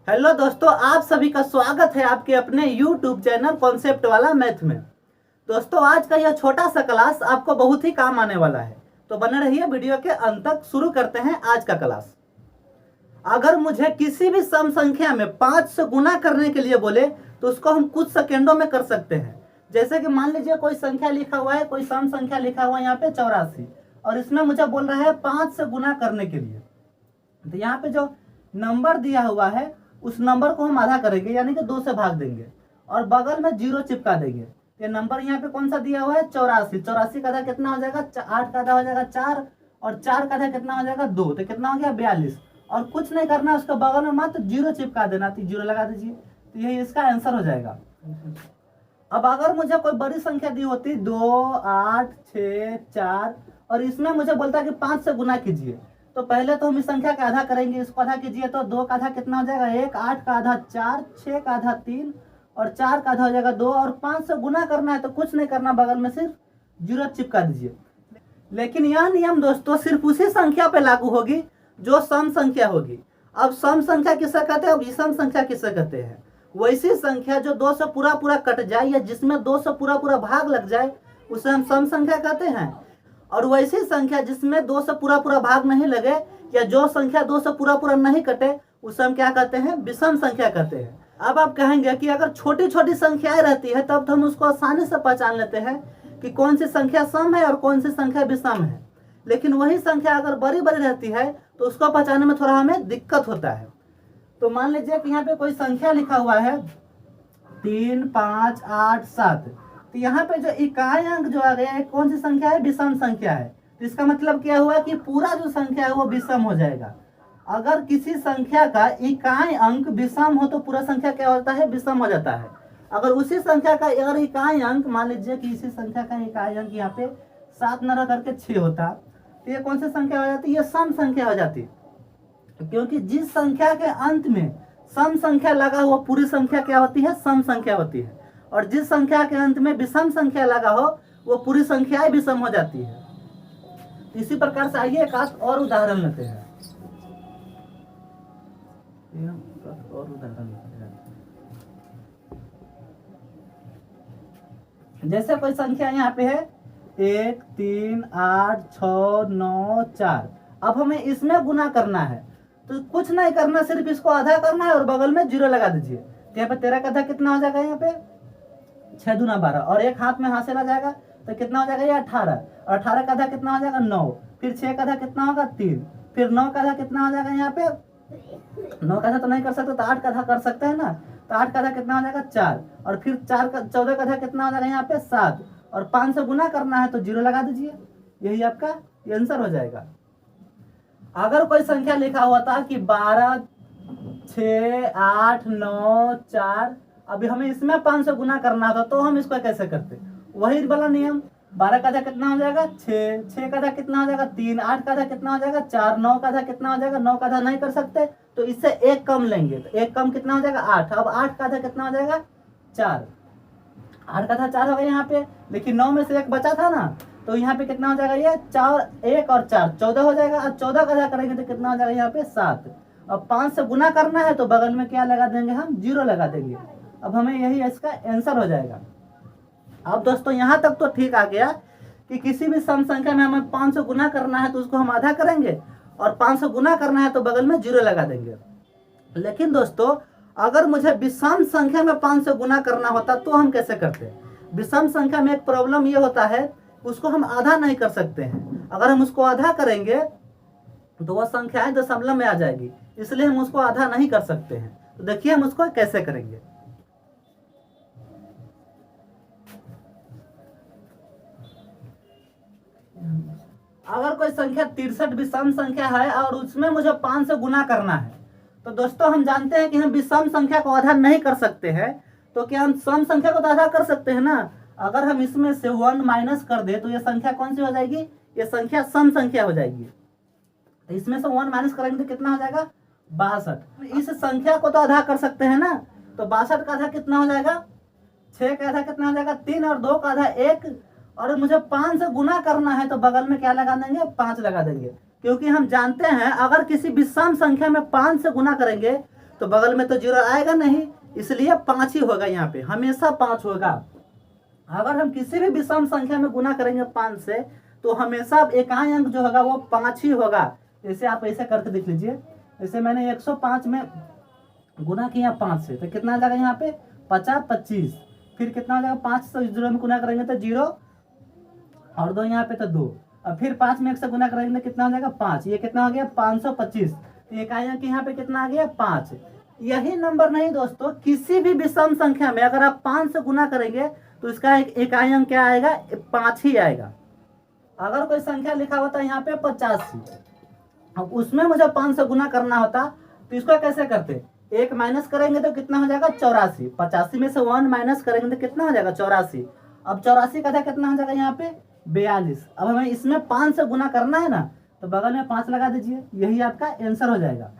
Hello दोस्तों, आप सभी का स्वागत है आपके अपने YouTube चैनल कॉन्सेप्ट वाला मैथ में। दोस्तों, आज का यह छोटा सा क्लास आपको बहुत ही काम आने वाला है, तो बने रहिए वीडियो के अंत तक। शुरू करते हैं आज का क्लास। अगर मुझे किसी भी सम संख्या में 5 से गुना करने के लिए बोले तो उसको हम कुछ सेकेंडों में कर सकते हैं। जैसे कि मान लीजिए कोई संख्या लिखा हुआ है, कोई सम संख्या लिखा हुआ है यहाँ पे 84, और इसमें मुझे बोल रहा है 5 से गुना करने के लिए। तो यहाँ पे जो नंबर दिया हुआ है उस नंबर को हम आधा करेंगे, यानी कि 2 से भाग देंगे और बगल में 0 चिपका देंगे। ये नंबर यहाँ पे कौन सा दिया हुआ है? 84। 84 का आधा कितना हो जाएगा? 8 का आधा हो जाएगा 4, और 4 का आधा कितना हो जाएगा? 2। तो कितना हो गया? 42। और कुछ नहीं करना, उसके बगल में मात्र 0 चिपका देना, तो 0 लगा दीजिए। तो यही इसका आंसर हो जाएगा। अब अगर मुझे कोई बड़ी संख्या दी होती 2, 8, 6, 4, और इसमें मुझे बोलता है कि 5 से गुना कीजिए, तो पहले तो हम इस संख्या का आधा करेंगे। इसको आधा कीजिए तो 2 का आधा कितना हो जाएगा? 1, 8 का आधा 4, 6 का आधा 3, और 4 का आधा हो जाएगा 2, और 5 से गुना करना है तो कुछ नहीं करना, बगल में सिर्फ 0 चिपका दीजिए। लेकिन यह नियम दोस्तों सिर्फ उसी संख्या पे लागू होगी जो सम संख्या होगी। अब सम संख्या किसे कहते हैं, अब विषम संख्या किसे कहते हैं? वैसी संख्या जो 2 से पूरा पूरा कट जाए या जिसमें 2 से पूरा पूरा भाग लग जाए उसे हम सम संख्या कहते हैं। और वैसी संख्या जिसमें 2 से पूरा पूरा भाग नहीं लगे या जो संख्या 2 से पूरा पूरा नहीं कटे उसे हम क्या कहते हैं? विषम संख्या कहते हैं। अब आप कहेंगे कि अगर छोटी छोटी संख्याएं रहती है तब तो हम उसको आसानी से पहचान लेते हैं कि कौन सी संख्या सम है और कौन सी संख्या विषम है। लेकिन वही संख्या अगर बड़ी बड़ी रहती है तो उसको पहचानने में थोड़ा हमें दिक्कत होता है। तो मान लीजिए कि यहाँ पे कोई संख्या लिखा हुआ है 3, 5, 8, 7, तो यहाँ पे जो इकाई अंक जो आ गया है कौन सी संख्या है? विषम संख्या है। तो इसका मतलब क्या हुआ कि पूरा जो संख्या है वो विषम हो जाएगा। अगर किसी संख्या का इकाई अंक विषम हो तो पूरा संख्या क्या होता है? विषम हो जाता है। अगर उसी संख्या का अगर इकाई अंक, मान लीजिए कि इसी संख्या का इकाई अंक यहाँ पे 7 न रह करके 6 होता, तो ये कौन सी संख्या हो जाती है? ये सम संख्या हो जाती है। क्योंकि जिस संख्या के अंत में सम संख्या लगा हुआ पूरी संख्या क्या होती है? सम संख्या होती है। और जिस संख्या के अंत में विषम संख्या लगा हो वो पूरी संख्याएं विषम हो जाती है। इसी प्रकार से आइए एक और उदाहरण लेते हैं। जैसे कोई संख्या यहाँ पे है 1, 3, 8, 6, 9, 4। अब हमें इसमें गुना करना है तो कुछ नहीं करना, सिर्फ इसको आधा करना है और बगल में 0 लगा दीजिए। तो यहाँ पे 13 का आधा कितना हो जाएगा? यहाँ पे 6 दूना 12, और एक हाथ में हासिल आ जाएगा तो कितना हो जाएगा? ये 18, और 18 का आधा कितना हो जाएगा? 9, फिर 6 का आधा कितना होगा? 3, फिर 9 का आधा कितना हो जाएगा? यहाँ पे 9 का आधा तो नहीं कर सकते तो 8 का आधा कर सकते हैं ना। तो 8 का आधा कितना हो जाएगा? 4, और फिर 14 का आधा कितना हो जाएगा? यहाँ पे 7, और 5 से गुना करना है तो 0 लगा दीजिए। यही आपका आंसर हो जाएगा। अगर कोई संख्या लिखा हुआ था कि 12, 6, 8, 9, 4, अभी हमें इसमें 5 से गुना करना था तो हम इसको कैसे करते? वही वाला नियम। 12 का आधा कितना हो जाएगा? 6, 6 का आधा कितना हो जाएगा? 3, 8 का आधा कितना हो जाएगा? 4, 9 का आधा कितना हो जाएगा? 9 का आधा नहीं कर सकते तो इससे एक कम लेंगे, तो एक कम कितना हो जाएगा? 8। अब 8 का आधा कितना हो जाएगा? 4। 8 का आधा 4 हो गया यहाँ पे, लेकिन 9 में से एक बचा था ना, तो यहाँ पे कितना हो जाएगा? ये 4, 1 और 4 14 हो जाएगा। अब 14 का आधा करेंगे तो कितना हो जाएगा? यहाँ पे 7। अब 5 से गुना करना है तो बगल में क्या लगा देंगे? हम 0 लगा देंगे। अब हमें यही इसका आंसर हो जाएगा। अब दोस्तों यहाँ तक तो ठीक आ गया कि किसी भी सम संख्या में हमें 5 से गुना करना है तो उसको हम आधा करेंगे, और 5 से गुना करना है तो बगल में 0 लगा देंगे। लेकिन दोस्तों अगर मुझे विषम संख्या में 5 से गुना करना होता तो हम कैसे करते? विषम संख्या में एक प्रॉब्लम ये होता है, उसको हम आधा नहीं कर सकते हैं। अगर हम उसको आधा करेंगे तो वह संख्याएं दशमलव में आ जाएगी, इसलिए हम उसको आधा नहीं कर सकते हैं। तो देखिए हम उसको कैसे करेंगे। अगर कोई संख्या 63 विषम संख्या है और उसमें मुझे 5 से गुना करना है, तो दोस्तों हम जानते हैं कि हम विषम संख्या को आधा नहीं कर सकते हैं, तो क्या हम सम संख्या को तो आधा कर सकते हैं ना। अगर हम इसमें से 1 माइनस कर दे तो ये संख्या कौन सी हो जाएगी? ये संख्या सम संख्या हो जाएगी। तो इसमें से 1 माइनस करेंगे तो कितना हो जाएगा? 62। इस संख्या को तो आधा कर सकते हैं ना, तो 62 का आधा कितना हो जाएगा? 6 का आधा कितना हो जाएगा? 3, और 2 का आधा 1, और मुझे 5 से गुना करना है तो बगल में क्या लगा देंगे? 5 लगा देंगे। क्योंकि हम जानते हैं अगर किसी विषम संख्या में 5 से गुना करेंगे तो बगल में तो 0 आएगा नहीं, इसलिए 5 ही होगा। यहाँ पे हमेशा 5 होगा। अगर हम किसी भी विषम संख्या में गुना करेंगे 5 से, तो हमेशा एकाई अंक जो होगा वो 5 ही होगा। जैसे आप ऐसे करके देख लीजिए, जैसे मैंने 105 में गुना किया 5 से, तो कितना आ जाएगा यहाँ पे 50 25। फिर कितना हो जाएगा 5 से 0 में गुना करेंगे तो 0 और 2 यहाँ पे तो 2। अब फिर 5 में 1 से गुना करेंगे तो कितना हो जाएगा 5। ये कितना हो गया 525। तो इकाई अंक यहाँ पे कितना आ गया 5। यही नंबर नहीं दोस्तों, किसी भी विषम संख्या में अगर आप 5 से गुना करेंगे तो इसका इकाई अंक क्या आएगा 5 ही आएगा। अगर कोई संख्या लिखा होता है यहाँ पे 85, अब उसमें मुझे 5 से गुना करना होता, तो इसको कैसे करते, 1 माइनस करेंगे तो कितना हो जाएगा 84। 85 में से 1 माइनस करेंगे तो कितना हो जाएगा 84। अब 84 का था कितना हो जाएगा यहाँ पे 42। अब हमें इसमें 5 से गुना करना है ना, तो बगल में 5 लगा दीजिए, यही आपका आंसर हो जाएगा।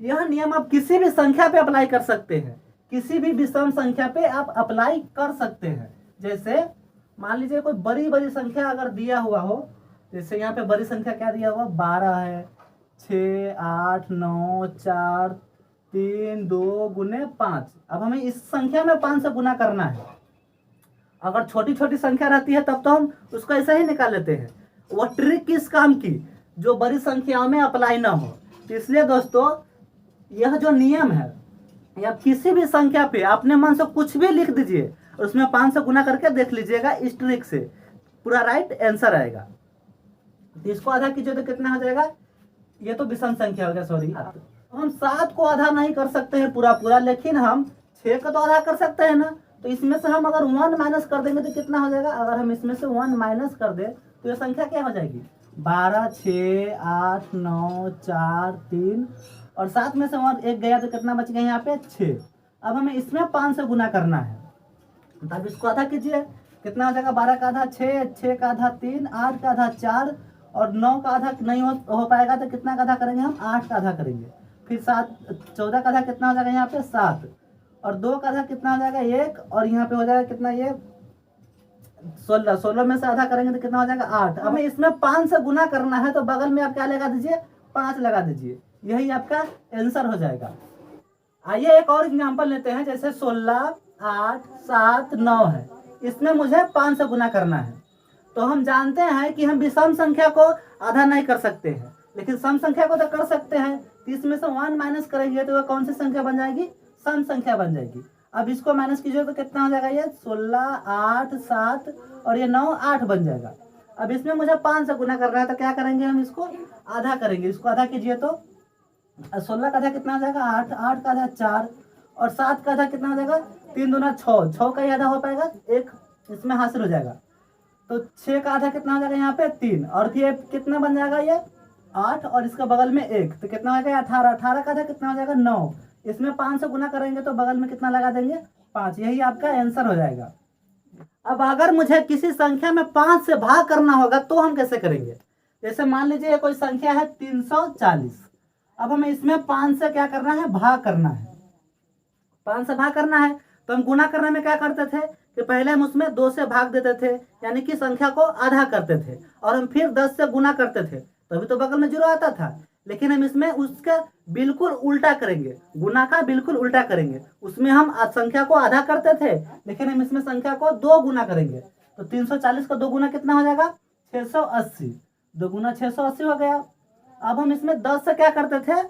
यह नियम आप किसी भी संख्या पे अप्लाई कर सकते हैं, किसी भी विषम संख्या पे आप अप्लाई कर सकते हैं। जैसे मान लीजिए कोई बड़ी बड़ी संख्या अगर दिया हुआ हो, जैसे यहाँ पे बड़ी संख्या क्या दिया हुआ 12 है, 6 8 9 4 3 2 गुने 5। अब हमें इस संख्या में 5 से गुना करना है। अगर छोटी छोटी संख्या रहती है तब तो हम उसको ऐसा ही निकाल लेते हैं। वह ट्रिक किस काम की, जो बड़ी संख्याओं में अप्लाई ना हो। तो इसलिए दोस्तों यह जो नियम है, या किसी भी संख्या पे अपने मन से कुछ भी लिख दीजिए, उसमें 5 से गुना करके देख लीजिएगा, इस ट्रिक से पूरा राइट आंसर आएगा। तो इसको आधा कीजिए तो कितना हो जाएगा, ये तो विषम संख्या हो गया, सॉरी। हम 7 को आधा नहीं कर सकते हैं पूरा पूरा, लेकिन हम 6 का तो आधा कर सकते हैं ना। तो इसमें से हम अगर 1 माइनस कर देंगे तो कितना हो जाएगा, अगर हम इसमें से 1 माइनस कर दे तो ये संख्या क्या हो जाएगी 12 6 8 9 4 3 और 7 में से 1 गया तो कितना बच गया यहाँ पे 6। अब हमें इसमें 5 से गुना करना है, तब इसको आधा कीजिए, कितना हो जाएगा 12 का आधा 6, 6 का आधा 3, 8 का आधा 4 और 9 का आधा नहीं हो पाएगा तो कितना का आधा करेंगे हम 8 का आधा करेंगे। फिर 14 का आधा कितना हो जाएगा यहाँ पे 7 और 2 का आधा कितना हो जाएगा 1 और यहाँ पे हो जाएगा कितना ये 16। 16 में से आधा करेंगे तो कितना हो जाएगा 8। अब हमें इसमें 5 से गुना करना है, तो बगल में आप क्या लगा दीजिए 5 लगा दीजिए, यही आपका आंसर हो जाएगा। आइए एक और एग्जांपल लेते हैं, जैसे 16 8 7 9 है, इसमें मुझे 5 से गुना करना है। तो हम जानते हैं कि हम विषम संख्या को आधा नहीं कर सकते हैं, लेकिन सम संख्या को तो कर सकते हैं। तो इसमें से 1 माइनस करेंगे तो वह कौन सी संख्या बन जाएगी, सम संख्या बन जाएगी। अब इसको माइनस कीजिए तो कितना हो जाएगा, ये 16 8 7 और ये 9 8 बन जाएगा। अब इसमें मुझे 5 से गुना करना है, तो क्या करेंगे हम इसको आधा करेंगे। इसको आधा कीजिए तो 16 का आधा कितना हो जाएगा 8, 8 का आधा 4 और 7 का आधा कितना हो जाएगा 3 दूना 6, 6 का ही आधा हो पाएगा, 1 इसमें हासिल हो जाएगा। तो 6 का आधा कितना हो जाएगा यहाँ पे 3 और ये कितना बन जाएगा ये 8 और इसका बगल में 1, तो कितना हो जाएगा 18। 18 का आधा कितना हो जाएगा 9, इसमें 5 से गुना करेंगे तो बगल में कितना लगा देंगे 5, यही आपका आंसर हो जाएगा। अब अगर मुझे किसी संख्या में 5 से भाग करना होगा तो हम कैसे करेंगे। जैसे मान लीजिए कोई संख्या है 340, अब हमें इसमें 5 से क्या करना है भाग करना है। 5 से भाग करना है तो हम गुना करने में क्या करते थे कि पहले हम उसमें 2 से भाग देते थे, यानी कि संख्या को आधा करते थे, और हम फिर 10 से गुना करते थे, तभी तो बगल में 0 आता था। लेकिन हम इसमें उसका बिल्कुल उल्टा करेंगे, गुना का बिल्कुल उल्टा करेंगे। उसमें हम संख्या को आधा करते थे, लेकिन हम इसमें संख्या को 2 गुना करेंगे। तो 340 का 2 गुना कितना हो जाएगा 680, 2 गुना 680 हो गया। अब हम इसमें 10 से क्या करते थे,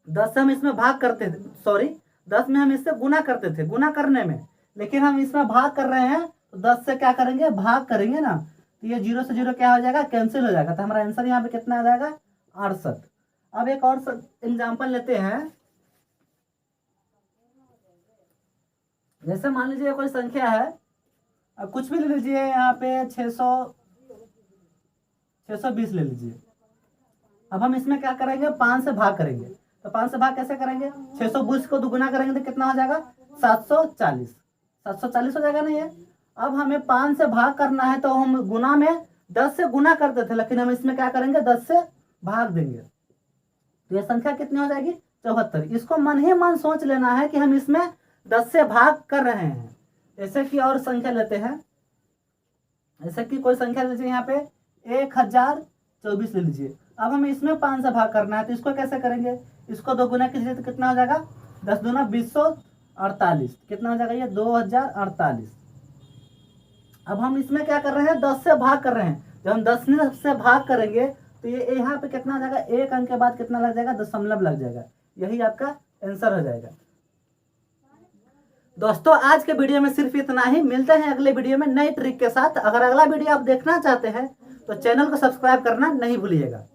10 से हम इसमें भाग करते थे, सॉरी 10 में हम इससे गुना करते थे गुना करने में, लेकिन हम इसमें भाग कर रहे हैं तो 10 से क्या करेंगे भाग करेंगे ना, तो ये 0 से 0 क्या हो जाएगा कैंसिल हो जाएगा। तो हमारा आंसर यहाँ पे कितना आ जाएगा 68। अब एक और एग्जांपल लेते हैं, जैसे मान लीजिए कोई संख्या है, अब कुछ भी ले लीजिए, यहाँ पे 620 ले लीजिए। अब हम इसमें क्या करेंगे 5 से भाग करेंगे, तो 5 से भाग कैसे करेंगे, 620 को 2 गुना करेंगे तो कितना हो जाएगा 740, 740 हो जाएगा ना ये। अब हमें 5 से भाग करना है, तो हम गुना में 10 से गुना करते थे, लेकिन हम इसमें क्या करेंगे 10 से भाग देंगे, तो ये संख्या कितनी हो जाएगी 74। इसको मन ही मन सोच लेना है कि हम इसमें 10 से भाग कर रहे हैं। जैसे कि और संख्या लेते हैं, जैसे कि कोई संख्या लीजिए यहाँ पे 1024 ले लीजिए। अब हमें इसमें 5 से भाग करना है, तो इसको कैसे करेंगे, इसको 2 गुना कीजिए तो कितना हो जाएगा, 10 दूना 2048, कितना हो जाएगा ये 2048। अब हम इसमें क्या कर रहे हैं, 10 से भाग कर रहे हैं। जब हम 10 से भाग करेंगे तो ये यहाँ पे कितना हो जाएगा, एक अंक के बाद कितना लग जाएगा, दशमलव लग जाएगा। यही आपका आंसर हो जाएगा। दोस्तों आज के वीडियो में सिर्फ इतना ही, मिलते हैं अगले वीडियो में नई ट्रिक के साथ। अगर अगला वीडियो आप देखना चाहते हैं तो चैनल को सब्सक्राइब करना नहीं भूलिएगा।